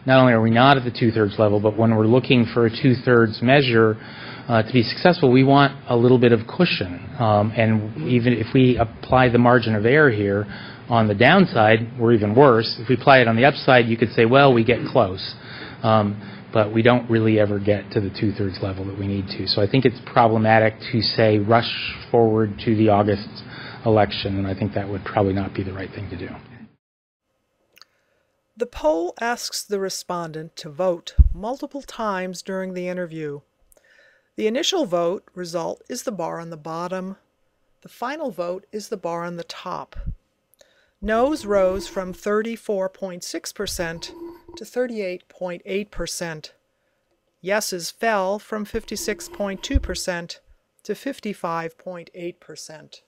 not only are we not at the 2/3 level, but when we're looking for a 2/3 measure to be successful, we want a little bit of cushion. And even if we apply the margin of error here on the downside, we're even worse. If we apply it on the upside, you could say, well, we get close. But we don't really ever get to the 2/3 level that we need to. So I think it's problematic to say rush forward to the August election, and I think that would probably not be the right thing to do. The poll asks the respondent to vote multiple times during the interview. The initial vote result is the bar on the bottom. The final vote is the bar on the top. No's rose from 34.6% to 38.8%. Yeses fell from 56.2% to 55.8%.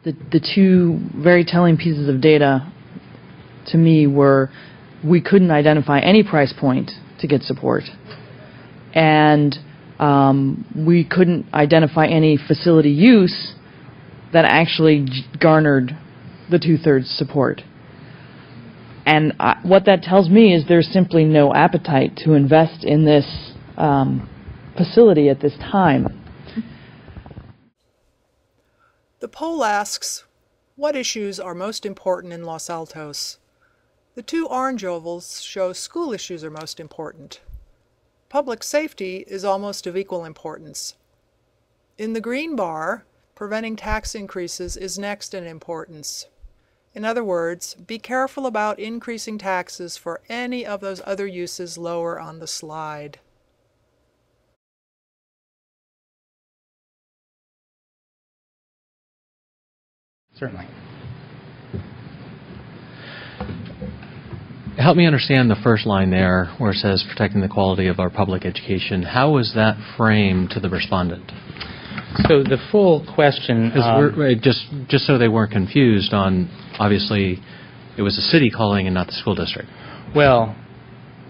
The two very telling pieces of data to me were we couldn't identify any price point to get support, and we couldn't identify any facility use that actually garnered the 2/3 support. And what that tells me is there's simply no appetite to invest in this facility at this time. The poll asks, what issues are most important in Los Altos? The two orange ovals show school issues are most important. Public safety is almost of equal importance. In the green bar, preventing tax increases is next in importance. In other words, be careful about increasing taxes for any of those other uses lower on the slide. Certainly. Help me understand the first line there where it says protecting the quality of our public education. How was that framed to the respondent? So the full question... just so they weren't confused on, obviously, it was the city calling and not the school district. Well,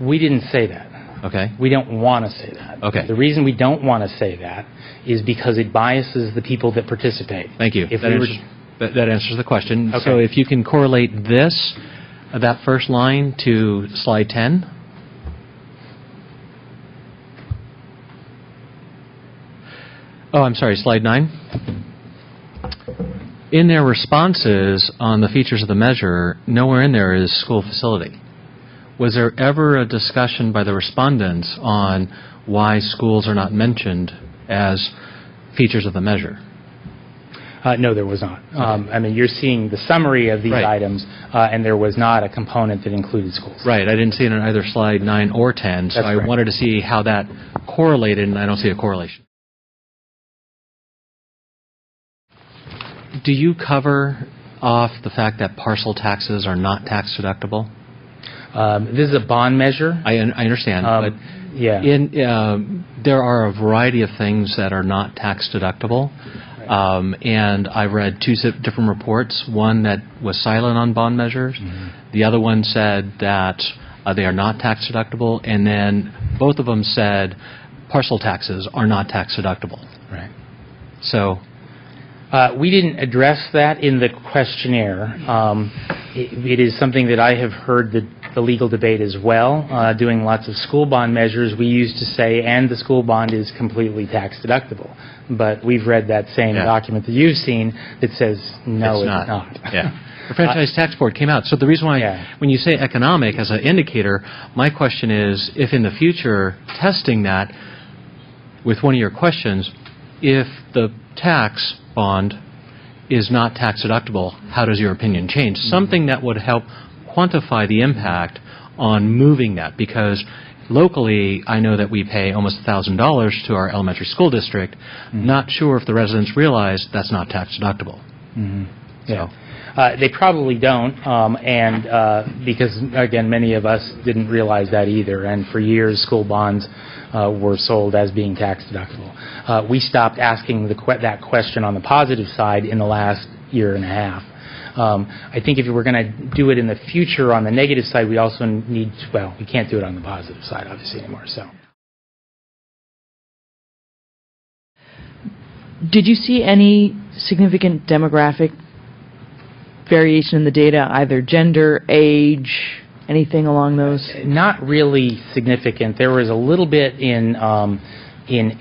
we didn't say that. Okay. We don't want to say that. Okay. The reason we don't want to say that is because it biases the people that participate. Thank you. That answers the question. Okay. So if you can correlate this, that first line, to slide 10. Oh, I'm sorry, slide 9. In their responses on the features of the measure, nowhere in there is school facility. Was there ever a discussion by the respondents on why schools are not mentioned as features of the measure? No, there was not. I mean, you're seeing the summary of these items, and there was not a component that included schools. Right. I didn't see it on either slide 9 or 10, so I wanted to see how that correlated, and I don't see a correlation. Do you cover off the fact that parcel taxes are not tax deductible? This is a bond measure. I understand, but yeah. There are a variety of things that are not tax deductible. And I read two different reports, one that was silent on bond measures. Mm-hmm. The other one said that they are not tax deductible, and then both of them said parcel taxes are not tax deductible. Right. So we didn't address that in the questionnaire. It is something that I have heard the legal debate as well. Doing lots of school bond measures, we used to say, and the school bond is completely tax deductible. But we've read that same document that you've seen that says, no, it's not. Yeah. The Franchise Tax Board came out. So the reason why, when you say economic as an indicator, my question is, if in the future testing that with one of your questions, if the tax bond is not tax deductible, how does your opinion change? Mm-hmm. Something that would help quantify the impact on moving that, because locally I know that we pay almost $1,000 to our elementary school district. Mm-hmm. Not sure if the residents realize that's not tax deductible. Mm-hmm. Yeah. They probably don't, because, again, many of us didn't realize that either, and for years school bonds were sold as being tax deductible. We stopped asking that question on the positive side in the last year and a half. I think if we're going to do it in the future on the negative side, we also need to, well, we can't do it on the positive side, obviously, anymore. So Did you see any significant demographic variation in the data, either gender, age, anything along those? Not really significant. There was a little bit in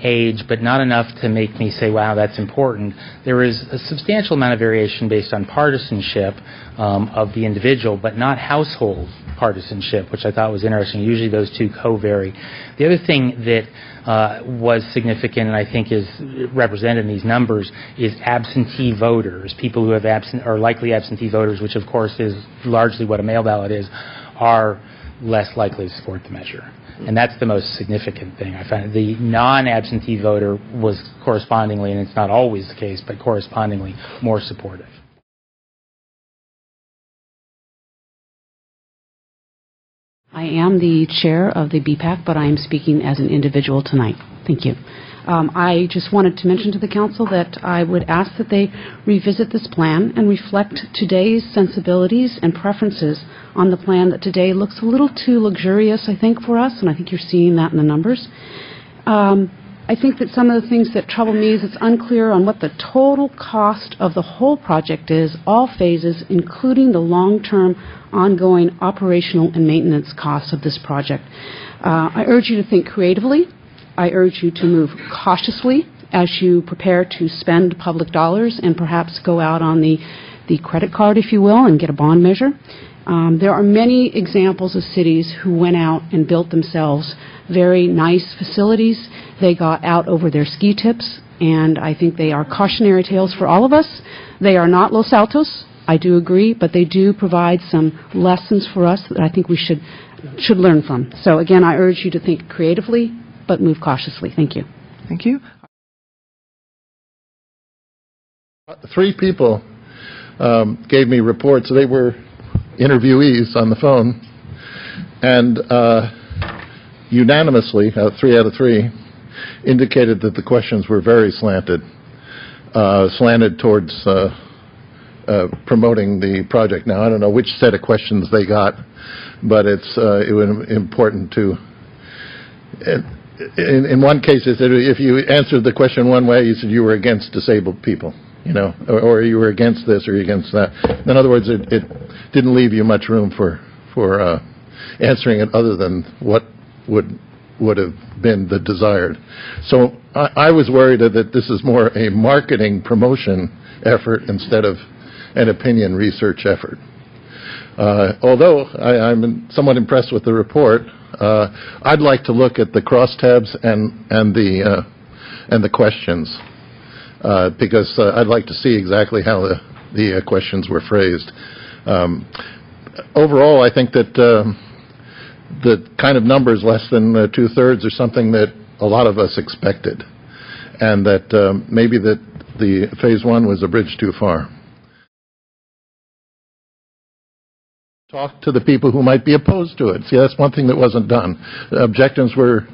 age, but not enough to make me say, wow, that's important. There is a substantial amount of variation based on partisanship of the individual, but not household partisanship, which I thought was interesting. Usually those two co-vary. The other thing that was significant and I think is represented in these numbers is absentee voters. People who have are likely absentee voters, which of course is largely what a mail ballot is, are less likely to support the measure. And that's the most significant thing. I found the non-absentee voter was correspondingly, and it's not always the case, but correspondingly more supportive. I am the chair of the BPAC, but I am speaking as an individual tonight. Thank you. I just wanted to mention to the council that I would ask that they revisit this plan and reflect today's sensibilities and preferences on the plan that today looks a little too luxurious, I think, for us, and I think you're seeing that in the numbers. I think that some of the things that trouble me is it's unclear on what the total cost of the whole project is, all phases, including the long-term ongoing operational and maintenance costs of this project. I urge you to think creatively. I urge you to move cautiously as you prepare to spend public dollars and perhaps go out on the credit card, if you will, and get a bond measure. There are many examples of cities who went out and built themselves very nice facilities. They got out over their ski tips, and I think they are cautionary tales for all of us. They are not Los Altos, I do agree, but they do provide some lessons for us that I think we should learn from. So again, I urge you to think creatively, but move cautiously. Thank you. Thank you. 3 people gave me reports. They were interviewees on the phone, and unanimously, 3 out of 3, indicated that the questions were very slanted towards promoting the project. Now, I don't know which set of questions they got, but it was important to. In one case, it said if you answered the question one way, you said you were against disabled people, or you were against this or against that. In other words, it didn't leave you much room for answering it other than what would have been the desired. So I was worried that this is more a marketing promotion effort instead of an opinion research effort. Although I'm somewhat impressed with the report, I'd like to look at the crosstabs and the questions because I'd like to see exactly how the questions were phrased. Overall, I think that the kind of numbers less than 2/3 are something that a lot of us expected, and that maybe that the phase 1 was a bridge too far. Talk to the people who might be opposed to it. See, that's one thing that wasn't done. The objectives were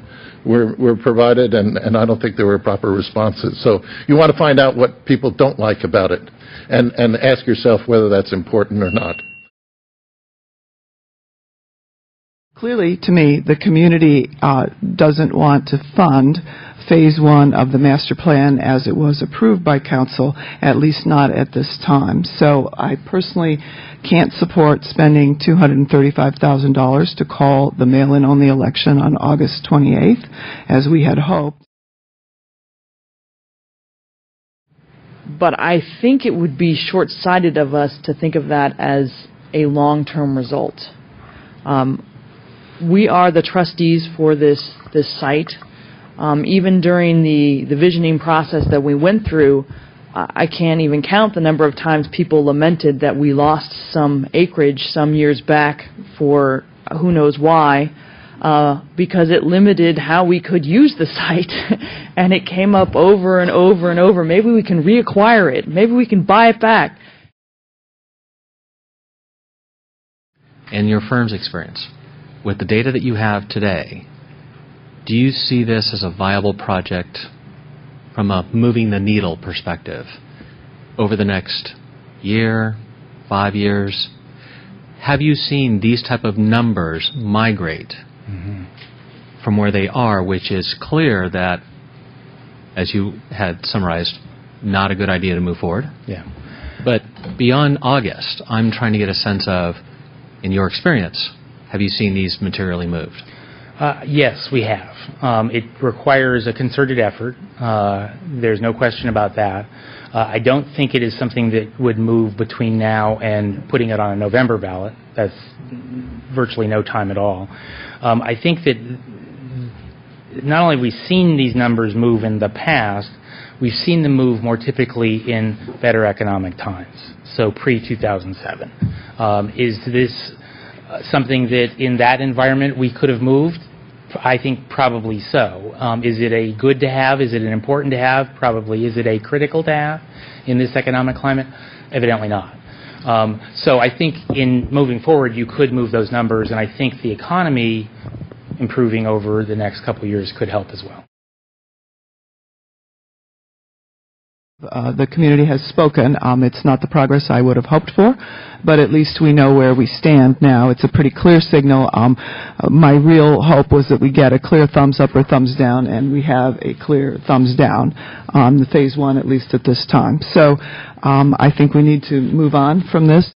provided, and I don't think there were proper responses. So you want to find out what people don't like about it, and ask yourself whether that's important or not. Clearly, to me, the community doesn't want to fund Phase 1 of the master plan as it was approved by Council, at least not at this time. So I personally can't support spending $235,000 to call the mail-in only election on August 28th, as we had hoped. But I think it would be short-sighted of us to think of that as a long-term result. We are the trustees for this site. Even during the visioning process that we went through, I can't even count the number of times people lamented that we lost some acreage some years back for who knows why, because it limited how we could use the site. And it came up over and over and over. Maybe we can reacquire it. Maybe we can buy it back. In your firm's experience, with the data that you have today, do you see this as a viable project from a moving the needle perspective over the next year, 5 years? Have you seen these type of numbers migrate from where they are, which is clear that, as you had summarized not a good idea to move forward. Yeah. But beyond August, I'm trying to get a sense of, in your experience, have you seen these materially moved? Yes, we have. It requires a concerted effort. There's no question about that. I don't think it is something that would move between now and putting it on a November ballot. That's virtually no time at all. I think that not only have we seen these numbers move in the past, we've seen them move more typically in better economic times, so pre-2007. Is this something that in that environment we could have moved? I think probably so. Is it a good to have? Is it an important to have? Probably. Is it a critical to have in this economic climate? Evidently not. So I think in moving forward, you could move those numbers, and I think the economy improving over the next couple of years could help as well. The community has spoken. It's not the progress I would have hoped for, but at least we know where we stand now. It's a pretty clear signal. My real hope was that we get a clear thumbs up or thumbs down, and we have a clear thumbs down on the phase one, at least at this time. So I think we need to move on from this.